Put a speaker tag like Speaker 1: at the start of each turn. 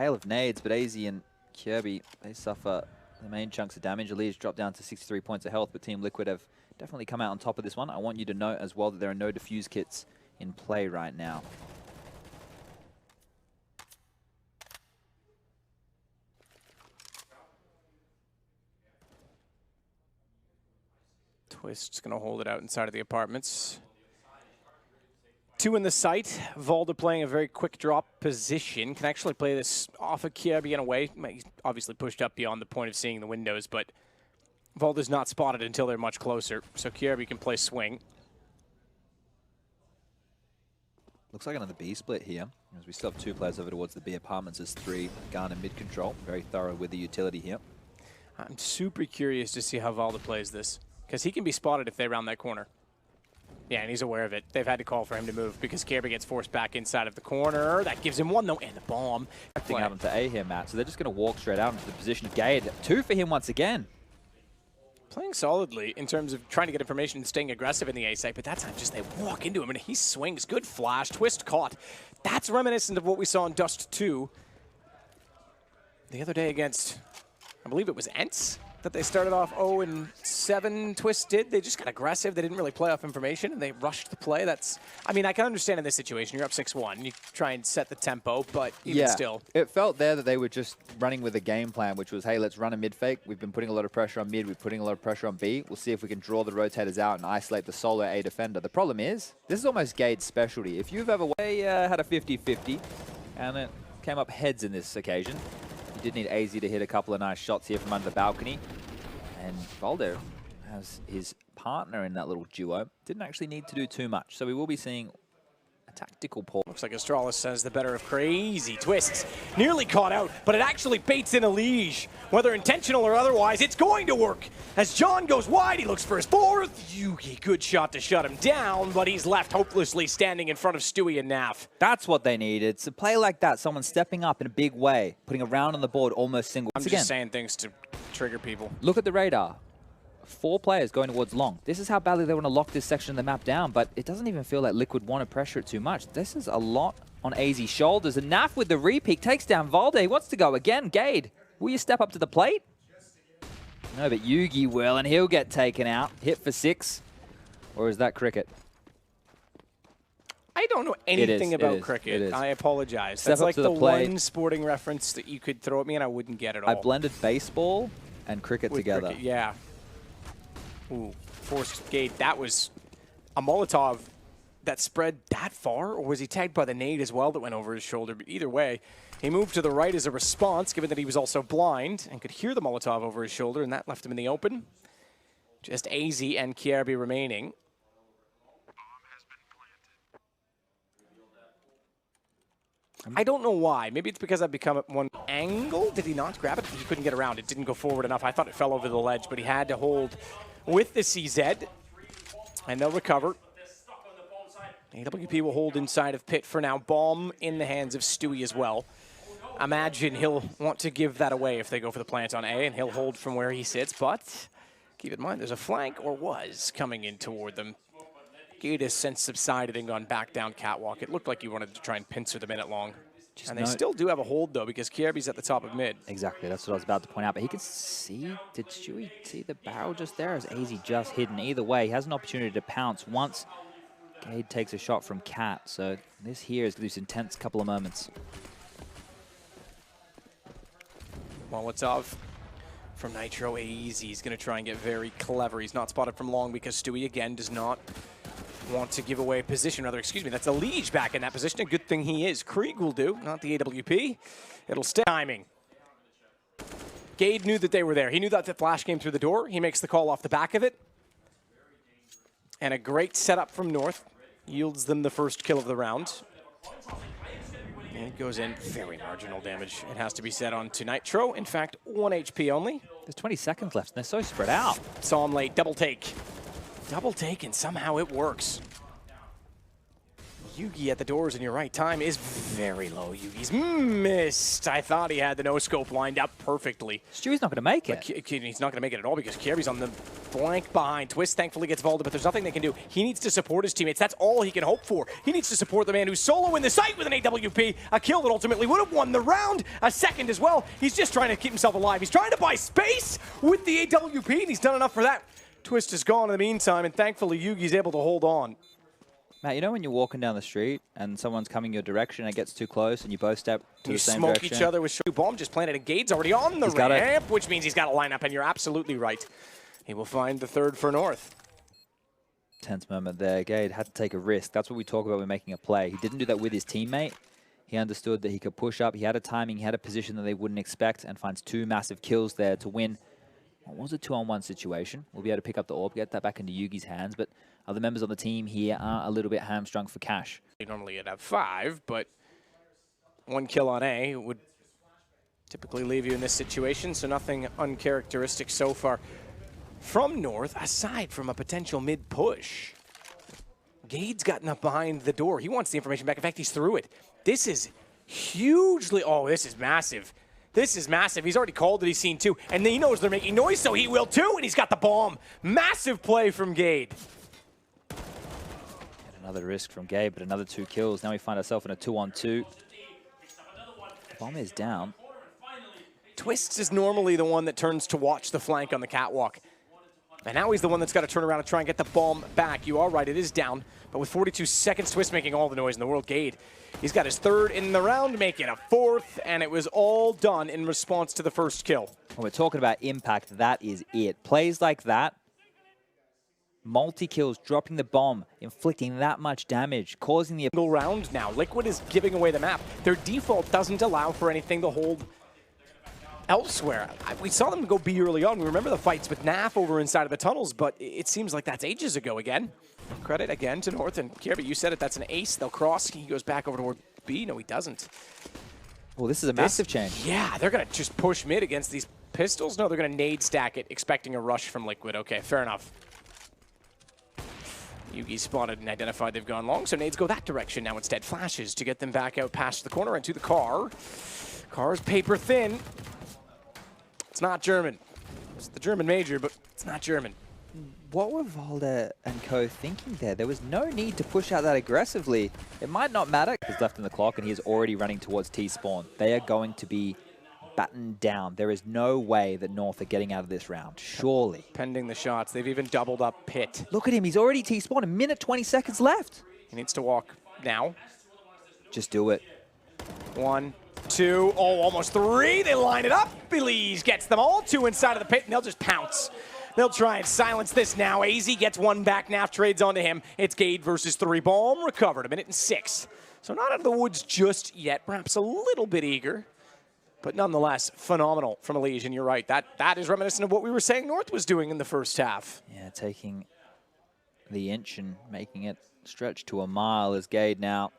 Speaker 1: hail of nades, but aizy and Kjærbye, they suffer the main chunks of damage. EliGE dropped down to 63 points of health, but Team Liquid have definitely come out on top of this one. I want you to note as well that there are no defuse kits in play right now.
Speaker 2: Twistzz going to hold it out inside of the apartments. 2 in the site. Valde playing a very quick drop position. Can actually play this off of Kjærbye in a way. He's obviously pushed up beyond the point of seeing the windows, but Valde's not spotted until they're much closer. So Kjærbye can play swing.
Speaker 1: Looks like another B split here, as we still have 2 players over towards the B apartments as 3 Gade mid control. Very thorough with the utility here.
Speaker 2: I'm super curious to see how Valde plays this, because he can be spotted if they round that corner. Yeah, and he's aware of it. They've had to call for him to move because Kjærbye gets forced back inside of the corner. That gives him 1 though, and the bomb.
Speaker 1: Acting out onto A here, Matt. So they're just going to walk straight out into the position of Gade. 2 for him once again.
Speaker 2: Playing solidly in terms of trying to get information and staying aggressive in the A site, but that time just they walk into him and he swings. Good flash. Twistzz caught. That's reminiscent of what we saw in Dust 2 the other day against, I believe it was Ents, that they started off 0-7. Twistzz did. They just got aggressive. They didn't really play off information, and they rushed the play. That's, I mean, I can understand in this situation. You're up 6-1. You try and set the tempo, but even still.
Speaker 1: It felt there that they were just running with a game plan, which was, hey, let's run a mid fake. We've been putting a lot of pressure on mid. We're putting a lot of pressure on B. We'll see if we can draw the rotators out and isolate the solo A defender. The problem is, this is almost Gade's specialty. If you've ever had a 50-50, and it came up heads in this occasion, you did need aizy to hit a couple of nice shots here from under the balcony. And Valde has his partner in that little duo. Didn't actually need to do too much. So we will be seeing a tactical pull.
Speaker 2: Looks like Astralis has the better of crazy. Twistzz nearly caught out, but it actually baits in EliGE. Whether intentional or otherwise, it's going to work. As John goes wide, he looks for his 4th. JUGi, good shot to shut him down, but he's left hopelessly standing in front of Stewie and NAF.
Speaker 1: That's what they needed. It's a play like that, someone stepping up in a big way, putting a round on the board almost single.
Speaker 2: I'm just saying things to trigger people.
Speaker 1: Look at the radar. 4 players going towards long. This is how badly they want to lock this section of the map down, but it doesn't even feel like Liquid want to pressure it too much. This is a lot on aizy's shoulders, and NAF with the repeat takes down Valde. He wants to go again. Gade, will you step up to the plate? No, but JUGi will, and he'll get taken out. Hit for 6. Or is that cricket?
Speaker 2: I don't know anything about cricket. I apologize. That's like the one sporting reference that you could throw at me and I wouldn't get at all.
Speaker 1: I blended baseball and cricket together.
Speaker 2: Cricket, yeah. Ooh, forced Gade. That was a Molotov that spread that far, or was he tagged by the nade as well that went over his shoulder? But either way, he moved to the right as a response, given that he was also blind and could hear the Molotov over his shoulder, and that left him in the open. Just aizy and Kjærbye remaining. I don't know why. Maybe it's because I've become at one angle. Did he not grab it? He couldn't get around. It didn't go forward enough. I thought it fell over the ledge, but he had to hold with the CZ. And they'll recover. AWP will hold inside of pit for now. Bomb in the hands of Stewie as well. Imagine he'll want to give that away if they go for the plant on A, and he'll hold from where he sits. But keep in mind, there's a flank, or was, coming in toward them. Gade has since subsided and gone back down catwalk. It looked like he wanted to try and pincer the minute long. And they still do have a hold, though, because Kjærbye's at the top of mid.
Speaker 1: Exactly, that's what I was about to point out. But he could see, did Stewie see the barrel just there? Or is aizy just hidden? Either way, he has an opportunity to pounce once Gade takes a shot from Cat. So this here is this intense couple of moments.
Speaker 2: Molotov from Nitro. Aizy. He's going to try and get very clever. He's not spotted from long because Stewie, again, does not want to give away position. Rather, excuse me, that's EliGE back in that position. A good thing he is. Krieg will do, not the AWP. It'll stay. Timing. Gade knew that they were there. He knew that the flash came through the door. He makes the call off the back of it. And a great setup from North yields them the first kill of the round. And it goes in. Very marginal damage, it has to be said, on to Nitro. In fact, 1 HP only.
Speaker 1: There's 20 seconds left, and they're so spread out.
Speaker 2: Saw him late. Double take. Double take, and somehow it works. JUGi at the doors in your right time is Very low. Yugi's missed. I thought he had the no-scope lined up perfectly.
Speaker 1: Stewie's not going to make it.
Speaker 2: He's not going to make it at all because Kjærbye's on the flank behind. Twistzz thankfully gets Valde, but there's nothing they can do. He needs to support his teammates. That's all he can hope for. He needs to support the man who's solo in the site with an AWP. A kill that ultimately would have won the round. A second as well. He's just trying to keep himself alive. He's trying to buy space with the AWP, and he's done enough for that. Twistzz is gone in the meantime, and thankfully Yugi's able to hold on.
Speaker 1: Matt, you know when you're walking down the street and someone's coming your direction and it gets too close and you both step to the same direction?
Speaker 2: You smoke each other with bomb just planted, and Gade's already on the ramp, which means he's got to line up, and you're absolutely right. He will find the third for North.
Speaker 1: Tense moment there. Gade had to take a risk. That's what we talk about when making a play. He didn't do that with his teammate. He understood that he could push up. He had a timing, he had a position that they wouldn't expect, and finds 2 massive kills there to win. What was a 2-on-1 situation? We'll be able to pick up the orb, get that back into Yugi's hands, but other members on the team here are a little bit hamstrung for cash.
Speaker 2: Normally you'd have 5, but 1 kill on A would typically leave you in this situation, so nothing uncharacteristic so far from North, aside from a potential mid-push. Gade's gotten up behind the door. He wants the information back. In fact, he's through it. This is hugely... Oh, this is massive. This is massive. He's already called that he's seen 2, and he knows they're making noise, so he will too, and he's got the bomb. Massive play from Gade.
Speaker 1: Another risk from Gade, but another 2 kills. Now we find ourselves in a 2-on-2. The bomb is down.
Speaker 2: Twistzz is normally the one that turns to watch the flank on the catwalk. And now he's the one that's got to turn around and try and get the bomb back. You are right, it is down. But with 42 seconds, Twistzz making all the noise in the world. Gade, he's got his 3rd in the round, making a 4th, and it was all done in response to the first kill.
Speaker 1: When we're talking about impact, that is it. Plays like that, multi-kills, dropping the bomb, inflicting that much damage, causing the...
Speaker 2: Round now. Liquid is giving away the map. Their default doesn't allow for anything to hold elsewhere. We saw them go B early on. We remember the fights with NAF over inside of the tunnels, but it seems like that's ages ago again. Credit again to North, and Kjærbye, you said it, that's an ace. They'll cross. He goes back over toward B. No, he doesn't.
Speaker 1: Well, this is a massive change.
Speaker 2: Yeah, they're going to just push mid against these pistols. No, they're going to nade stack it, expecting a rush from Liquid. Okay, fair enough. Yugi spotted and identified they've gone long, so nades go that direction now instead. Flashes to get them back out past the corner and to the car. Car's paper thin. It's not German. It's the German major, but it's not German.
Speaker 1: What were Valde and co thinking there? There was no need to push out that aggressively. It might not matter. He's left in the clock and he is already running towards T-spawn. They are going to be battened down. There is no way that North are getting out of this round, surely.
Speaker 2: Pending the shots, they've even doubled up Pit.
Speaker 1: Look at him, he's already T-spawned, 1 minute, 20 seconds left.
Speaker 2: He needs to walk now.
Speaker 1: Just do it.
Speaker 2: 1, 2, oh, almost 3. They line it up. EliGE gets them all. 2 inside of the pit, and they'll just pounce. They'll try and silence this now. aizy gets 1 back. NAF trades onto him. It's Gade versus 3. Bomb recovered. 1 minute and 6. So not out of the woods just yet. Perhaps a little bit eager. But nonetheless, phenomenal from EliGE. And you're right. That is reminiscent of what we were saying North was doing in the first half.
Speaker 1: Yeah, taking the inch and making it stretch to a mile as Gade now